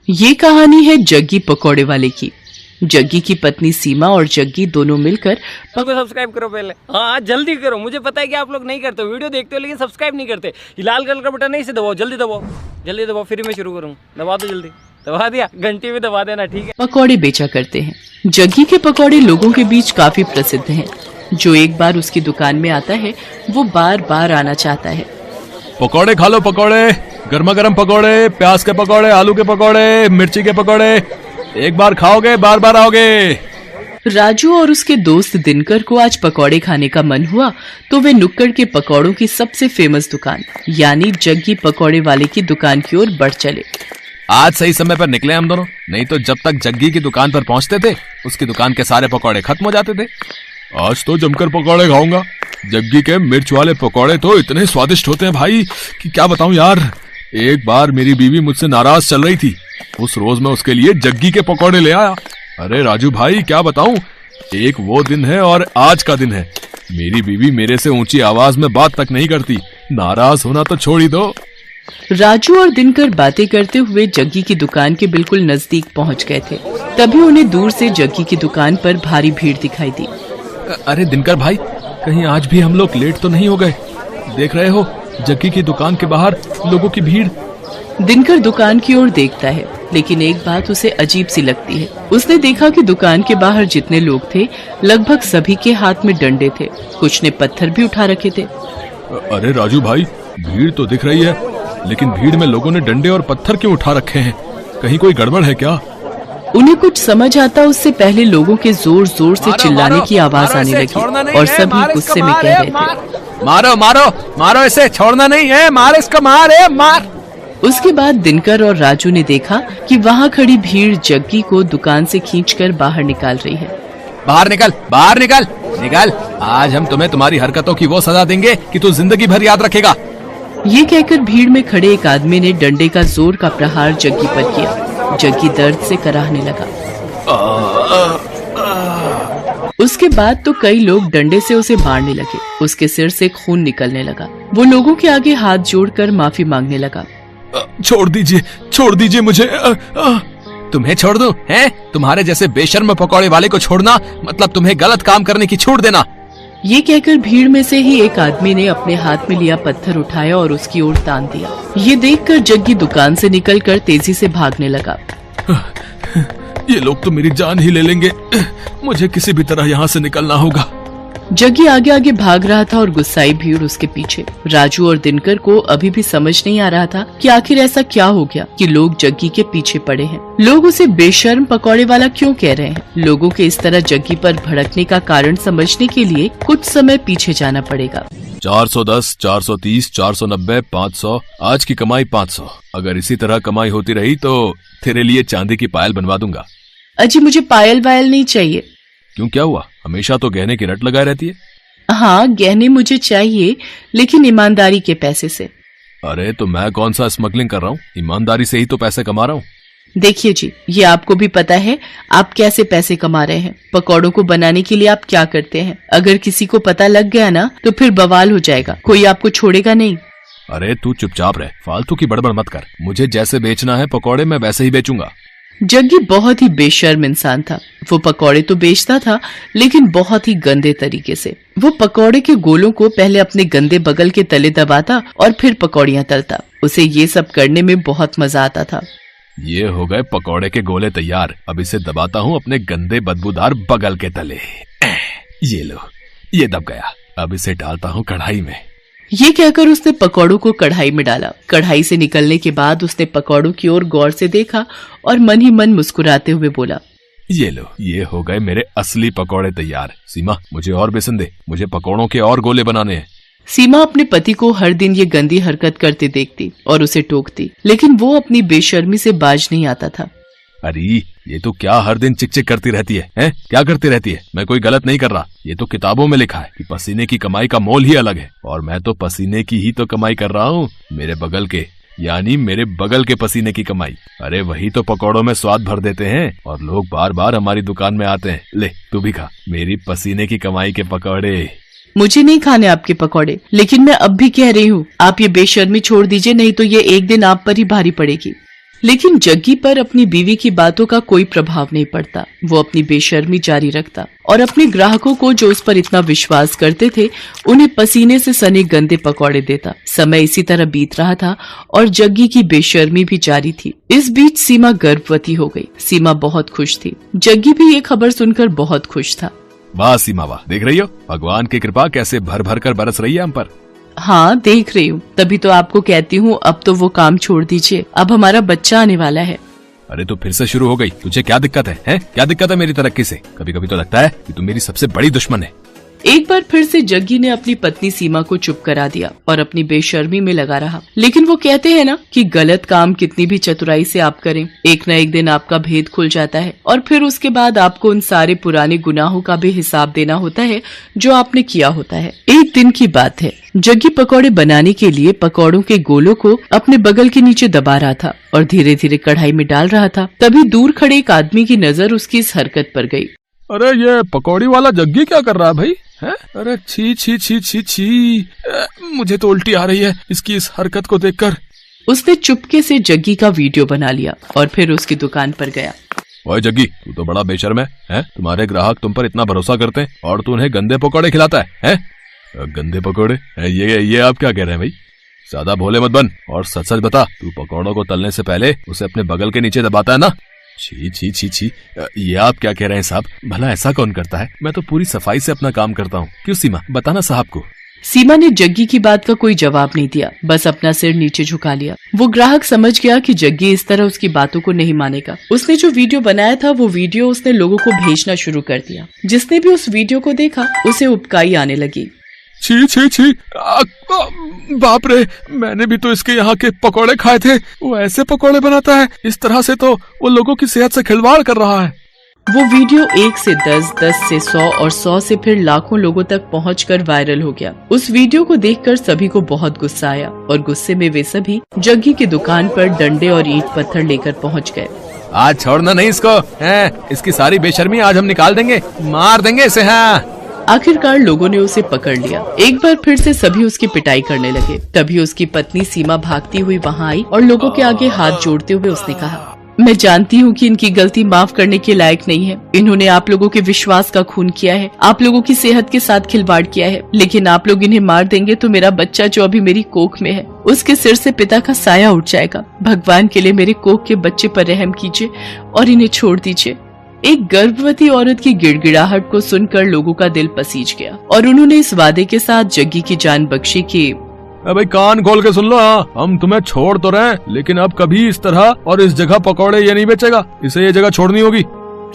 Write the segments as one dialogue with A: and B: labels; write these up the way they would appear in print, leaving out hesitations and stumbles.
A: ये कहानी है जग्गी पकौड़े वाले की। जग्गी की पत्नी सीमा और जग्गी दोनों मिलकर
B: सब्सक्राइब करो पहले। हाँ जल्दी करो, मुझे पता है कि आप लोग नहीं करते, वीडियो देखते हो लेकिन सब्सक्राइब नहीं करते। ये लाल कलर का बटन है, इसे दबाओ, जल्दी दबाओ, जल्दी दबाओ, फिर मैं शुरू करूँ। दबा दो जल्दी, दबा दिया, घंटी भी दबा देना, ठीक है।
A: पकौड़े बेचा करते हैं। जग्गी के पकौड़े लोगों के बीच काफी प्रसिद्ध हैं। जो एक बार उसकी दुकान में आता है वो बार बार आना चाहता है।
C: पकौड़े खा लो, पकौड़े, गर्मा गर्म पकौड़े, प्याज के पकौड़े, आलू के पकौड़े, मिर्ची के पकौड़े, एक बार खाओगे बार बार आओगे।
A: राजू और उसके दोस्त दिनकर को आज पकौड़े खाने का मन हुआ तो वे नुक्कड़ के पकौड़ों की सबसे फेमस दुकान यानी जग्गी पकौड़े वाले की दुकान की ओर बढ़ चले।
C: आज सही समय पर निकले हम दोनों, नहीं तो जब तक जग्गी की दुकान पर पहुंचते थे उसकी दुकान के सारे पकौड़े खत्म हो जाते थे। आज तो जमकर पकौड़े खाऊंगा। जग्गी के मिर्च वाले पकौड़े तो इतने स्वादिष्ट होते हैं भाई कि क्या बताऊं यार। एक बार मेरी बीवी मुझसे नाराज चल रही थी, उस रोज मैं उसके लिए जग्गी के पकौड़े ले आया। अरे राजू भाई क्या बताऊं, एक वो दिन है और आज का दिन है। मेरी बीवी मेरे से ऊंची आवाज में बात तक नहीं करती, नाराज होना तो छोड़ ही दो।
A: राजू और दिनकर बातें करते हुए जग्गी की दुकान के बिल्कुल नजदीक पहुंच गए थे। तभी उन्हें दूर से जग्गी की दुकान पर भारी भीड़ दिखाई दी।
C: अरे दिनकर भाई, कहीं आज भी हम लोग लेट तो नहीं हो गए? देख रहे हो जग्गी की दुकान के बाहर लोगों की भीड़।
A: दिनकर दुकान की ओर देखता है लेकिन एक बात उसे अजीब सी लगती है। उसने देखा कि दुकान के बाहर जितने लोग थे लगभग सभी के हाथ में डंडे थे, कुछ ने पत्थर भी उठा रखे थे।
C: अरे राजू भाई, भीड़ तो दिख रही है लेकिन भीड़ में लोगों ने डंडे और पत्थर क्यों उठा रखे हैं? कहीं कोई गड़बड़ है क्या?
A: उन्हें कुछ समझ आता उससे पहले लोगों के जोर जोर से चिल्लाने की आवाज आने लगी और सभी गुस्से में कह रहे थे,
C: मारो मारो मारो इसे, छोड़ना नहीं है, मार इसको, मार है, मार।
A: उसके बाद दिनकर और राजू ने देखा कि वहाँ खड़ी भीड़ जग्गी को दुकान से खींचकर बाहर निकाल रही है।
C: बाहर निकल, बाहर निकल, निकल। आज हम तुम्हें तुम्हारी हरकतों की वो सजा देंगे कि तू जिंदगी भर याद रखेगा।
A: ये कहकर भीड़ में खड़े एक आदमी ने डंडे का जोर का प्रहार जग्गी पर किया। जग्गी दर्द से कराहने लगा। उसके बाद तो कई लोग डंडे से उसे मारने लगे। उसके सिर से खून निकलने लगा। वो लोगों के आगे हाथ जोड़कर माफी मांगने लगा।
C: छोड़ दीजिए मुझे। तुम्हें छोड़ दूं? हैं? तुम्हारे जैसे बेशर्म पकौड़े वाले को छोड़ना मतलब तुम्हें गलत काम करने की छूट देना।
A: ये कहकर भीड़ में से ही एक आदमी ने अपने हाथ में लिया पत्थर उठाया और उसकी ओर तान दिया। ये देखकर जग्गी दुकान से निकलकर तेजी से भागने लगा।
C: ये लोग तो मेरी जान ही ले लेंगे, मुझे किसी भी तरह यहाँ से निकलना होगा।
A: जग्गी आगे आगे भाग रहा था और गुस्साई भीड़ उसके पीछे। राजू और दिनकर को अभी भी समझ नहीं आ रहा था कि आखिर ऐसा क्या हो गया कि लोग जग्गी के पीछे पड़े हैं। लोग उसे बेशर्म पकौड़े वाला क्यों कह रहे हैं? लोगों के इस तरह जग्गी पर भड़कने का कारण समझने के लिए कुछ समय पीछे जाना पड़ेगा।
C: 410, 430, 490, 500, आज की कमाई 500। अगर इसी तरह कमाई होती रही तो तेरे लिए चांदी की पायल बनवा दूंगा।
A: अजी मुझे पायल वायल नहीं चाहिए।
C: क्यों, क्या हुआ? हमेशा तो गहने की रट लगाए रहती है।
A: हाँ गहने मुझे चाहिए लेकिन ईमानदारी के पैसे से।
C: अरे तो मैं कौन सा स्मगलिंग कर रहा हूँ, ईमानदारी से ही तो पैसे कमा रहा हूँ।
A: देखिए जी, ये आपको भी पता है आप कैसे पैसे कमा रहे हैं। पकौड़ों को बनाने के लिए आप क्या करते हैं? अगर किसी को पता लग गया ना तो फिर बवाल हो जाएगा, कोई आपको छोड़ेगा नहीं।
C: अरे तू चुपचाप रह, फालतू की बड़बड़ मत कर। मुझे जैसे बेचना है पकौड़े मैं वैसे ही बेचूंगा।
A: जग्गी बहुत ही बेशर्म इंसान था। वो पकौड़े तो बेचता था लेकिन बहुत ही गंदे तरीके से। वो पकौड़े के गोलों को पहले अपने गंदे बगल के तले दबाता और फिर पकौड़ियां तलता। उसे ये सब करने में बहुत मजा आता था।
C: ये हो गए पकौड़े के गोले तैयार, अब इसे दबाता हूँ अपने गंदे बदबूदार बगल के तले। ये लो, ये दब गया। अब इसे डालता हूँ कढ़ाई में।
A: ये कहकर उसने पकौड़ों को कढ़ाई में डाला। कढ़ाई से निकलने के बाद उसने पकौड़ों की ओर गौर से देखा और मन ही मन मुस्कुराते हुए बोला,
C: ये लो, ये हो गए मेरे असली पकौड़े तैयार। सीमा मुझे और बेसन दे, मुझे पकौड़ों के और गोले बनाने हैं।
A: सीमा अपने पति को हर दिन ये गंदी हरकत करते देखती और उसे टोकती लेकिन वो अपनी बेशर्मी से बाज नहीं आता था।
C: अरे ये तो क्या हर दिन चिक चिक करती रहती है, हैं? क्या करती रहती है? मैं कोई गलत नहीं कर रहा। ये तो किताबों में लिखा है कि पसीने की कमाई का मोल ही अलग है और मैं तो पसीने की ही तो कमाई कर रहा हूँ। मेरे बगल के यानी मेरे बगल के पसीने की कमाई। अरे वही तो पकौड़ों में स्वाद भर देते हैं और लोग बार बार हमारी दुकान में आते हैं। ले तू भी खा मेरी पसीने की कमाई के पकौड़े।
A: मुझे नहीं खाने आपके पकौड़े, लेकिन मैं अब भी कह रही हूँ आप ये बेशर्मी छोड़ दीजिए, नहीं तो ये एक दिन आप पर ही भारी पड़ेगी। लेकिन जग्गी पर अपनी बीवी की बातों का कोई प्रभाव नहीं पड़ता। वो अपनी बेशर्मी जारी रखता और अपने ग्राहकों को जो उस पर इतना विश्वास करते थे उन्हें पसीने से सने गंदे पकौड़े देता। समय इसी तरह बीत रहा था और जग्गी की बेशर्मी भी जारी थी। इस बीच सीमा गर्भवती हो गई। सीमा बहुत खुश थी। जग्गी भी ये खबर सुनकर बहुत खुश था।
C: वाह सीमा वाह, देख रही हो भगवान की कृपा कैसे भर भर कर बरस रही है हम पर।
A: हाँ देख रही हूँ, तभी तो आपको कहती हूँ अब तो वो काम छोड़ दीजिए, अब हमारा बच्चा आने वाला है।
C: अरे तो फिर से शुरू हो गई, तुझे क्या दिक्कत है, हैं? क्या दिक्कत है मेरी तरक्की से? कभी कभी तो लगता है कि तुम मेरी सबसे बड़ी दुश्मन है।
A: एक बार फिर से जग्गी ने अपनी पत्नी सीमा को चुप करा दिया और अपनी बेशर्मी में लगा रहा। लेकिन वो कहते हैं ना कि गलत काम कितनी भी चतुराई से आप करें, एक न एक दिन आपका भेद खुल जाता है और फिर उसके बाद आपको उन सारे पुराने गुनाहों का भी हिसाब देना होता है जो आपने किया होता है। एक दिन की बात है, जग्गी पकौड़े बनाने के लिए पकौड़ों के गोलों को अपने बगल के नीचे दबा रहा था और धीरे धीरे कढ़ाई में डाल रहा था। तभी दूर खड़े एक आदमी की नजर उसकी इस हरकत पर गई।
C: अरे ये पकौड़ी वाला जग्गी क्या कर रहा है भाई? है? अरे छी छी छी छी छी, मुझे तो उल्टी आ रही है इसकी इस हरकत को देखकर।
A: उसने चुपके से जग्गी का वीडियो बना लिया और फिर उसकी दुकान पर गया।
C: ओए जग्गी, तू तो बड़ा बेशर्म है? तुम्हारे ग्राहक तुम पर इतना भरोसा करते हैं और तू उन्हें गंदे पकौड़े खिलाता है? गंदे पकौड़े? ये आप क्या कह रहे हैं भाई? ज्यादा भोले मत बन और सच सच बता, तू पकौड़ों को तलने से पहले उसे अपने बगल के नीचे दबाता है ना? छी छी छी छी, ये आप क्या कह रहे हैं साहब? भला ऐसा कौन करता है? मैं तो पूरी सफाई से अपना काम करता हूँ। क्यों सीमा, बताना साहब को।
A: सीमा ने जग्गी की बात का कोई जवाब नहीं दिया, बस अपना सिर नीचे झुका लिया। वो ग्राहक समझ गया कि जग्गी इस तरह उसकी बातों को नहीं मानेगा। उसने जो वीडियो बनाया था वो वीडियो उसने लोगों को भेजना शुरू कर दिया। जिसने भी उस वीडियो को देखा उसे उबकाई आने लगी।
C: छी छी छी, बाप रे, मैंने भी तो इसके यहाँ के पकौड़े खाए थे। वो ऐसे पकौड़े बनाता है? इस तरह से तो वो लोगों की सेहत से खिलवाड़ कर रहा है।
A: वो वीडियो 1 से 10, 10 से 100 और 100 से फिर लाखों लोगों तक पहुंचकर वायरल हो गया। उस वीडियो को देखकर सभी को बहुत गुस्सा आया और गुस्से में वे सभी जग्गी की दुकान पर डंडे और ईंट पत्थर लेकर पहुंच गए।
C: आज छोड़ना नहीं इसको, इसकी सारी बेशर्मी आज हम निकाल देंगे, मार देंगे इसे। हाँ,
A: आखिरकार लोगों ने उसे पकड़ लिया। एक बार फिर से सभी उसकी पिटाई करने लगे। तभी उसकी पत्नी सीमा भागती हुई वहाँ आई और लोगों के आगे हाथ जोड़ते हुए उसने कहा, मैं जानती हूँ कि इनकी गलती माफ करने के लायक नहीं है। इन्होंने आप लोगों के विश्वास का खून किया है, आप लोगों की सेहत के साथ खिलवाड़ किया है, लेकिन आप लोग इन्हें मार देंगे तो मेरा बच्चा जो अभी मेरी कोख में है उसके सिर से पिता का साया उठ जाएगा। भगवान के लिए मेरे कोख के बच्चे पर रहम कीजिए और इन्हें छोड़ दीजिए। एक गर्भवती औरत की गिड़गिड़ाहट को सुनकर लोगों का दिल पसीज गया और उन्होंने इस वादे के साथ जग्गी की जान बख्शी कि
C: भाई कान खोल के सुन लो, हम तुम्हें छोड़ तो रहे, लेकिन अब कभी इस तरह और इस जगह पकौड़े ये नहीं बेचेगा, इसे ये जगह छोड़नी होगी।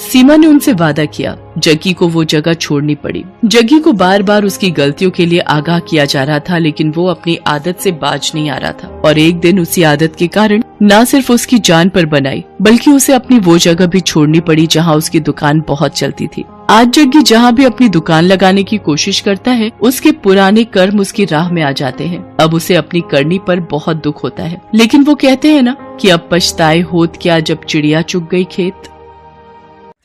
A: सीमा ने उनसे वादा किया। जग्गी को वो जगह छोड़नी पड़ी। जग्गी को बार बार उसकी गलतियों के लिए आगाह किया जा रहा था, लेकिन वो अपनी आदत से बाज नहीं आ रहा था और एक दिन उसी आदत के कारण न सिर्फ उसकी जान पर बनाई बल्कि उसे अपनी वो जगह भी छोड़नी पड़ी जहाँ उसकी दुकान बहुत चलती थी। आज जग्गी जहाँ भी अपनी दुकान लगाने की कोशिश करता है उसके पुराने कर्म उसकी राह में आ जाते हैं। अब उसे अपनी करनी पर बहुत दुख होता है, लेकिन वो कहते हैं ना कि अब पछताए होत क्या जब चिड़िया चुग गई खेत।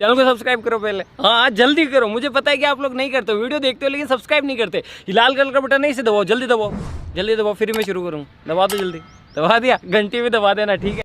B: चैनल को सब्सक्राइब करो पहले, हाँ जल्दी करो। मुझे पता है कि आप लोग नहीं करते, वीडियो देखते हो लेकिन सब्सक्राइब नहीं करते। ये लाल कलर का बटन नहीं से दबाओ, जल्दी दबाओ, जल्दी दबाओ, फिर मैं शुरू करूँ। दबा दो जल्दी, दबा दिया, घंटी भी दबा देना, ठीक है।